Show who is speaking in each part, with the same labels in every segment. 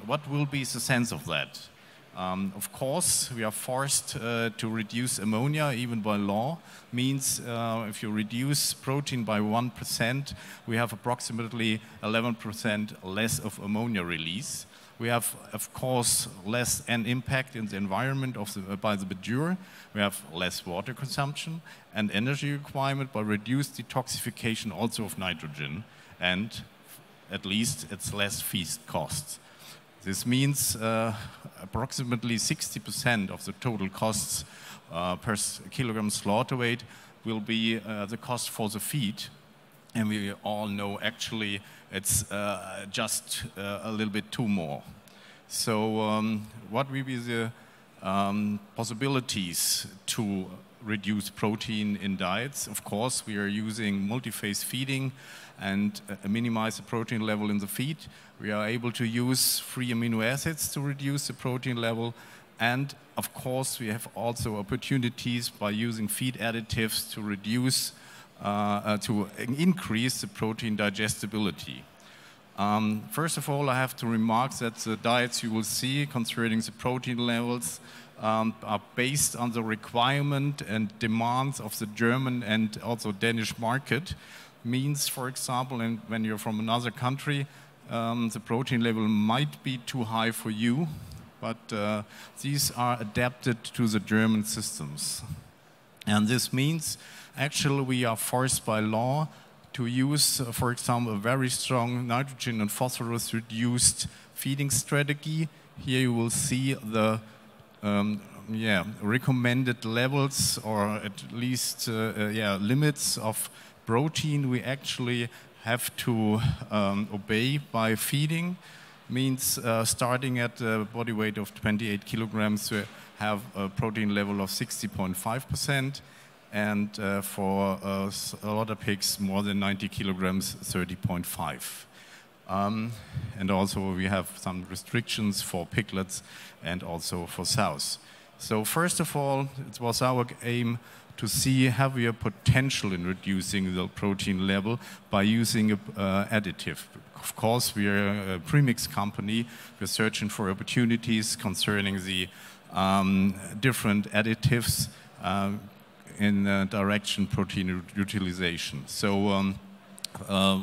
Speaker 1: What will be the sense of that? Of course, we are forced to reduce ammonia, even by law. Means if you reduce protein by 1%, we have approximately 11% less of ammonia release. We have, of course, less an impact in the environment by the manure. We have less water consumption and energy requirement by reduced detoxification also of nitrogen, and at least it's less feed costs. This means approximately 60% of the total costs per kilogram slaughter weight will be the cost for the feed. And we all know actually it's just a little bit too more. So what will be the possibilities to reduce protein in diets? Of course, we are using multi-phase feeding and minimize the protein level in the feed. We are able to use free amino acids to reduce the protein level. And of course, we have also opportunities by using feed additives to reduce, to increase the protein digestibility. First of all, I have to remark that the diets you will see concerning the protein levels are based on the requirement and demands of the German and also Danish market. Means, for example, when you're from another country, the protein level might be too high for you, but these are adapted to the German systems. And this means actually we are forced by law to use, for example, a very strong nitrogen and phosphorus reduced feeding strategy. Here you will see the recommended levels, or at least limits of protein we actually have to obey by feeding. Means starting at a body weight of 28 kilograms, we have a protein level of 60.5%, and for slaughter pigs more than 90 kilograms, 30.5. And also we have some restrictions for piglets and also for sows. So first of all, it was our aim to see have we a potential in reducing the protein level by using an additive. Of course, we are a premix company. We're searching for opportunities concerning the different additives in direction protein utilization. So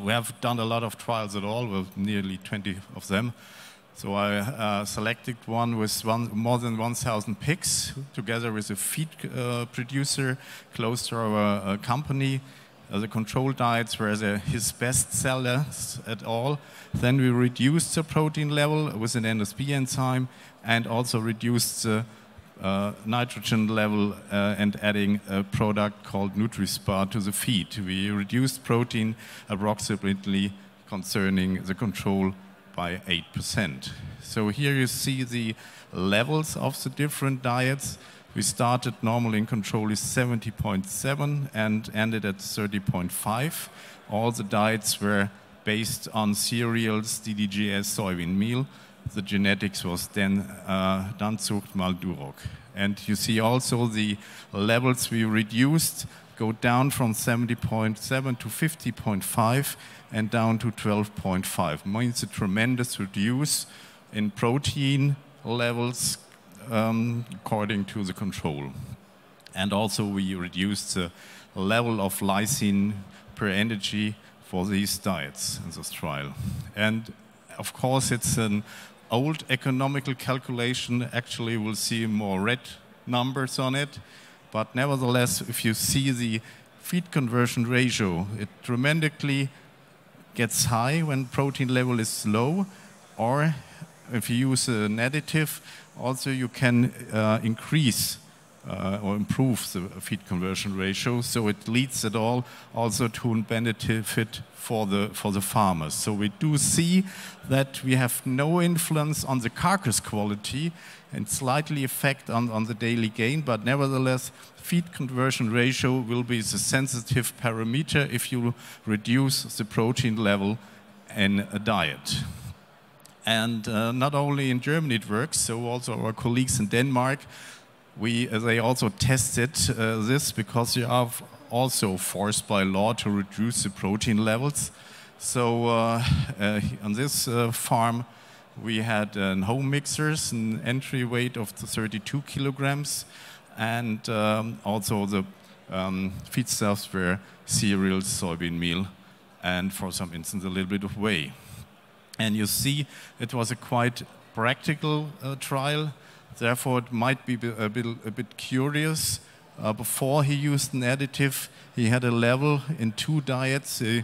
Speaker 1: we have done a lot of trials at all, with nearly 20 of them. So I selected one with more than 1,000 pigs, together with a feed producer close to our company. The control diets were his best sellers at all. Then we reduced the protein level with an NSP enzyme and also reduced the nitrogen level and adding a product called NutriSpar to the feed. We reduced protein approximately concerning the control by 8%. So here you see the levels of the different diets. We started normally in control is 70.7 and ended at 30.5. All the diets were based on cereals, DDGS, soybean meal. The genetics was then Danzucht mal Duroc. And you see also the levels we reduced go down from 70.7 to 50.5 and down to 12.5. Means a tremendous reduce in protein levels according to the control. And also we reduced the level of lysine per energy for these diets in this trial. And of course it's an old economical calculation. Actually we'll see more red numbers on it. But nevertheless, if you see the feed conversion ratio, it tremendously gets high when protein level is low, or if you use an additive, also you can increase or improve the feed conversion ratio, so it leads at all also to a benefit for the farmers. So we do see that we have no influence on the carcass quality and slightly effect on the daily gain, but nevertheless feed conversion ratio will be the sensitive parameter if you reduce the protein level in a diet. And not only in Germany it works, so also our colleagues in Denmark, they also tested this, because you have also forced by law to reduce the protein levels. So on this farm, we had home mixers, an entry weight of 32 kilograms, and also the feedstuffs were cereals, soybean meal, and for some instance a little bit of whey. And you see, it was a quite practical trial. Therefore, it might be a bit curious. Before he used an additive, he had a level in 2 diets. They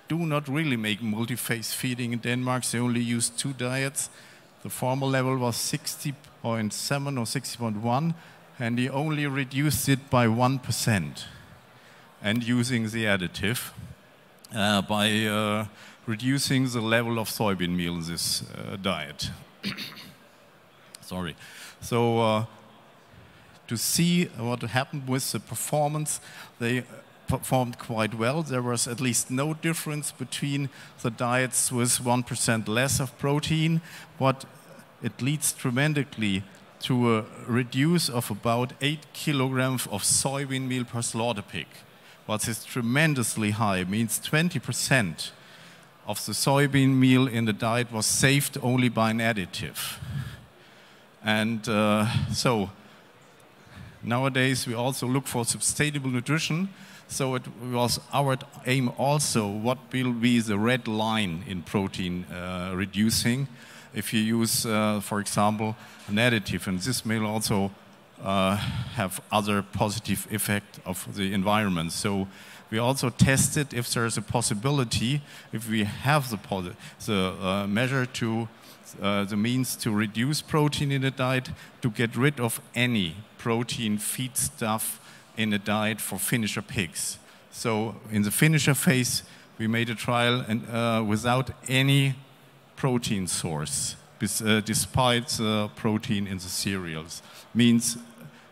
Speaker 1: do not really make multi-phase feeding in Denmark. They only use 2 diets. The former level was 60.7 or 60.1, and he only reduced it by 1%. And using the additive by reducing the level of soybean meal in this diet. Sorry. So to see what happened with the performance, they performed quite well. There was at least no difference between the diets with 1% less of protein, but it leads tremendously to a reduce of about 8 kilograms of soybean meal per slaughter pig. What is tremendously high. It means 20% of the soybean meal in the diet was saved only by an additive. And so nowadays we also look for sustainable nutrition. So it was our aim also, what will be the red line in protein reducing if you use, for example, an additive. And this may also have other positive effect of the environment. So we also tested if there is a possibility, if we have the measure to the means to reduce protein in the diet, to get rid of any protein feedstuff in the diet for finisher pigs. So in the finisher phase, we made a trial and without any protein source, despite the protein in the cereals. Means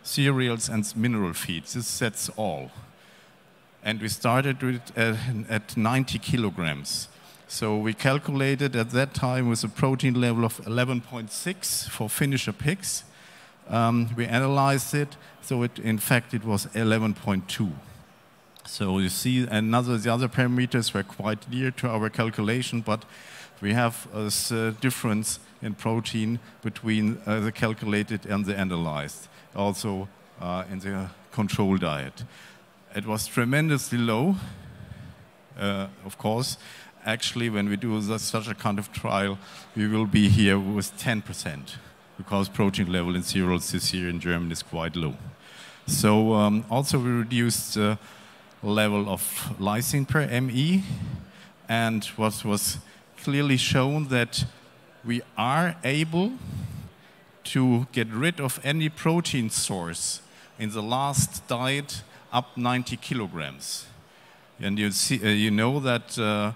Speaker 1: cereals and mineral feeds. This sets all. And we started with at 90 kilograms. So we calculated at that time with a protein level of 11.6 for finisher pigs. We analyzed it, so in fact it was 11.2. So you see, the other parameters were quite near to our calculation, but we have a difference in protein between the calculated and the analyzed, also in the control diet. It was tremendously low, of course. Actually, when we do such a kind of trial, we will be here with 10%, because protein level in cereals this year in Germany is quite low. So also we reduced the level of lysine per ME, and what was clearly shown that we are able to get rid of any protein source in the last diet up 90 kilograms. And you see, you know that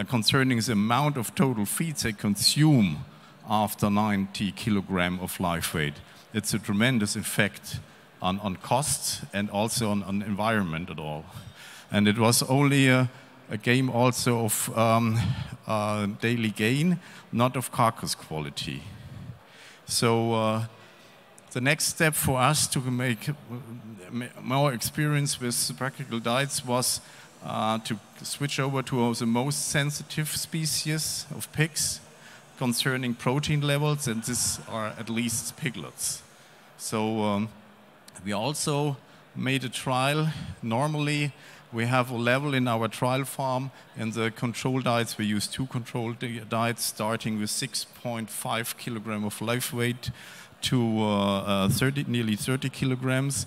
Speaker 1: concerning the amount of total feeds they consume after 90 kilogram of live weight, it's a tremendous effect on costs and also on environment at all. And it was only a game also of daily gain, not of carcass quality. So the next step for us to make more experience with practical diets was to switch over to the most sensitive species of pigs concerning protein levels, and these are at least piglets. So we also made a trial. Normally we have a level in our trial farm. In the control diets, we use 2 control diets, starting with 6.5 kilogram of live weight to nearly 30 kilograms.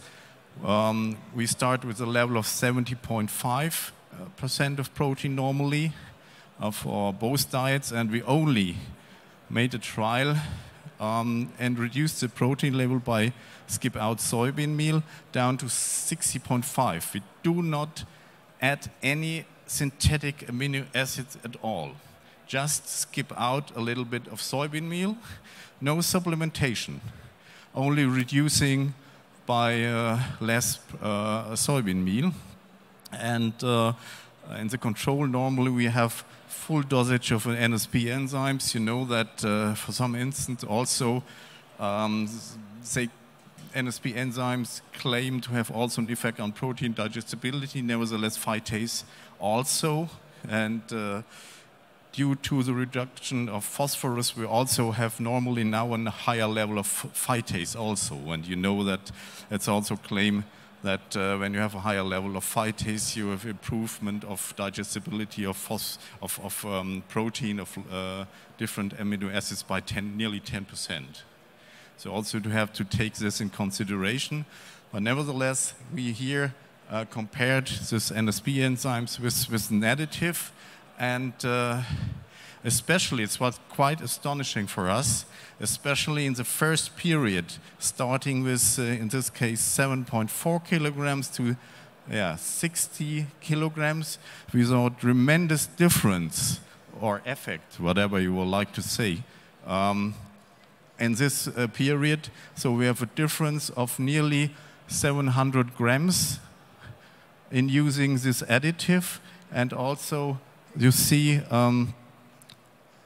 Speaker 1: We start with a level of 70.5% of protein normally for both diets, and we only made a trial and reduced the protein level by skip out soybean meal down to 60.5. We do not add any synthetic amino acids at all. Just skip out a little bit of soybean meal, no supplementation, only reducing by less soybean meal. And in the control, normally we have full dosage of NSP enzymes. You know that for some instance also they NSP enzymes claim to have also an effect on protein digestibility, nevertheless phytase also, and due to the reduction of phosphorus, we also have normally now a higher level of phytase also, and you know that it's also claimed that when you have a higher level of phytase, you have improvement of digestibility of protein, of different amino acids by nearly 10%. So also to have to take this in consideration. But nevertheless, we here compared this NSP enzymes with an additive, and especially it's what's quite astonishing for us, especially in the first period, starting with, in this case, 7.4 kilograms to 60 kilograms, we saw a tremendous difference or effect, whatever you would like to say, in this period. So we have a difference of nearly 700 grams in using this additive, and also you see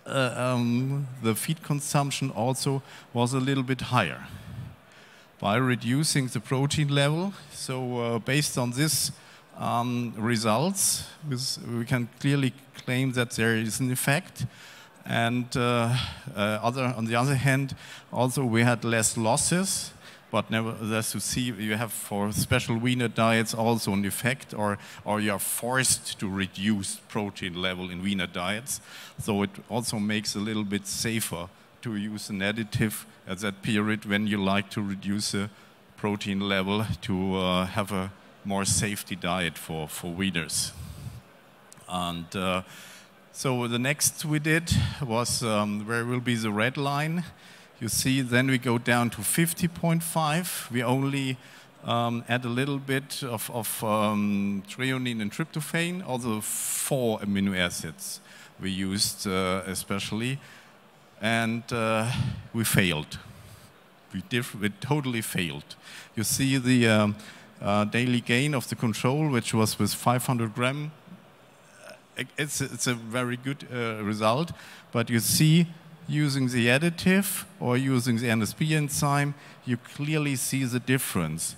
Speaker 1: the feed consumption also was a little bit higher by reducing the protein level. So based on this results, we can clearly claim that there is an effect. And on the other hand, also we had less losses. But nevertheless, you see, you have for special weaner diets also an effect, or you are forced to reduce protein level in weaner diets. So it also makes a little bit safer to use an additive at that period when you like to reduce the protein level to have a more safety diet for weaners. And so the next we did was where will be the red line. You see, then we go down to 50.5. We only add a little bit of threonine and tryptophan, also 4 amino acids we used especially, and we failed. We totally failed. You see the daily gain of the control, which was with 500 grams. It's a very good result, but you see, using the additive or using the NSP enzyme, you clearly see the difference.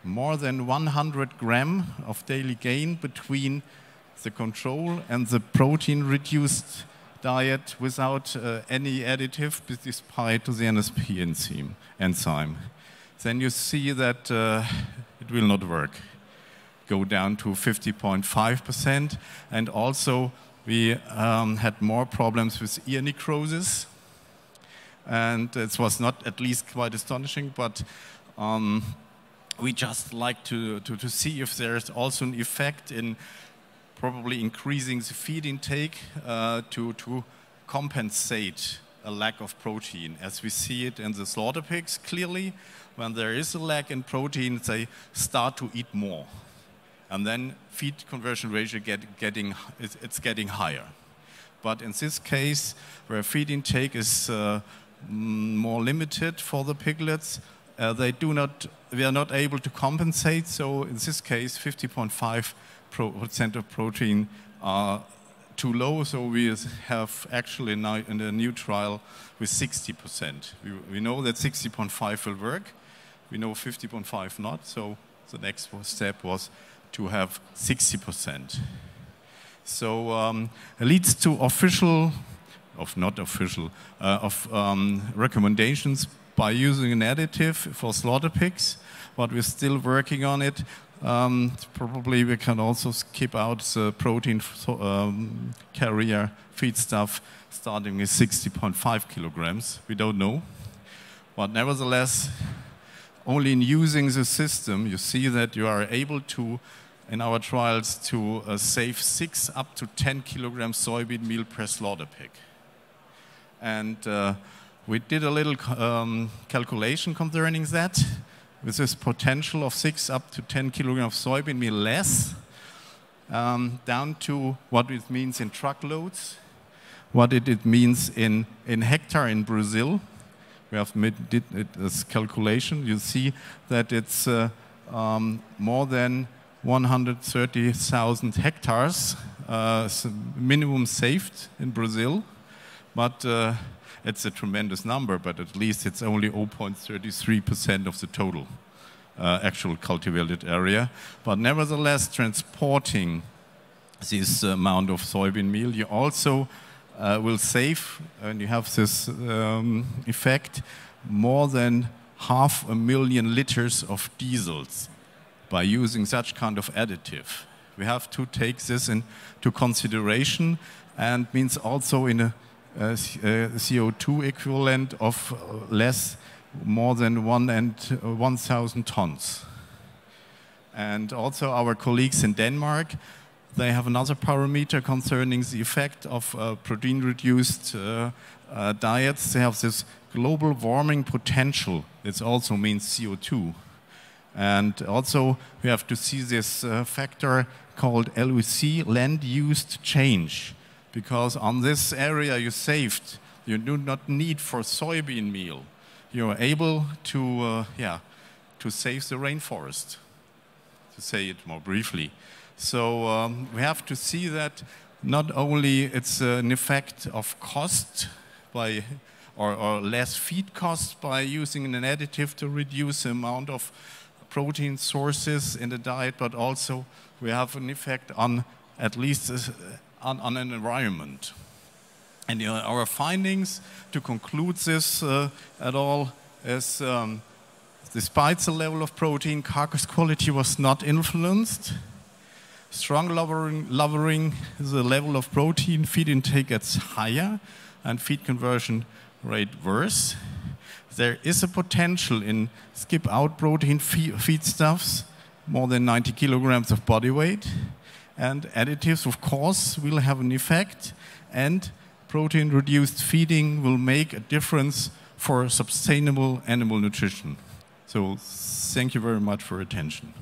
Speaker 1: More than 100 grams of daily gain between the control and the protein-reduced diet without any additive, despite the NSP enzyme. Then you see that it will not work. Go down to 50.5%, and also we had more problems with ear necrosis, and it was not at least quite astonishing, but we just like to see if there's also an effect in probably increasing the feed intake to compensate a lack of protein. As we see it in the slaughter pigs, clearly, when there is a lack in protein, they start to eat more. And then feed conversion ratio it's getting higher. But in this case, where feed intake is more limited for the piglets, we are not able to compensate. So in this case, 50.5% of protein are too low. So we have actually now in the new trial with 60%. We know that 60.5 will work. We know 50.5 not. So the next step was to have 60%. So it leads to recommendations by using an additive for slaughter pigs, but we're still working on it. Probably we can also skip out the protein carrier feedstuff starting with 60.5 kilograms. We don't know. But nevertheless, only in using the system, you see that you are able to, in our trials, to save 6 up to 10 kilograms soybean meal per slaughter pig. And we did a little calculation concerning that, with this potential of 6 up to 10 kilograms soybean meal less, down to what it means in truckloads, what it means in hectare in Brazil. We have did this calculation. You see that it's more than 130,000 hectares minimum saved in Brazil. but it's a tremendous number, but at least it's only 0.33% of the total actual cultivated area. But nevertheless, transporting this amount of soybean meal, you also will save, and you have this effect, more than 500,000 liters of diesels by using such kind of additive. We have to take this into consideration, and means also in a CO2 equivalent of more than 1,000 tons. And also our colleagues in Denmark, they have another parameter concerning the effect of protein-reduced diets. They have this global warming potential. It also means CO2. And also we have to see this factor called LUC, land used change. Because on this area you saved, you do not need for soybean meal. You are able to save the rainforest, to say it more briefly. So we have to see that not only it's an effect of cost by or less feed costs by using an additive to reduce the amount of protein sources in the diet, but also we have an effect on at least on an environment. And our findings to conclude this at all is despite the level of protein, carcass quality was not influenced. Strong lowering the level of protein, feed intake gets higher and feed conversion rate worse. There is a potential in skip out protein feedstuffs, more than 90 kilograms of body weight. And additives, of course, will have an effect, and protein-reduced feeding will make a difference for sustainable animal nutrition. So thank you very much for your attention.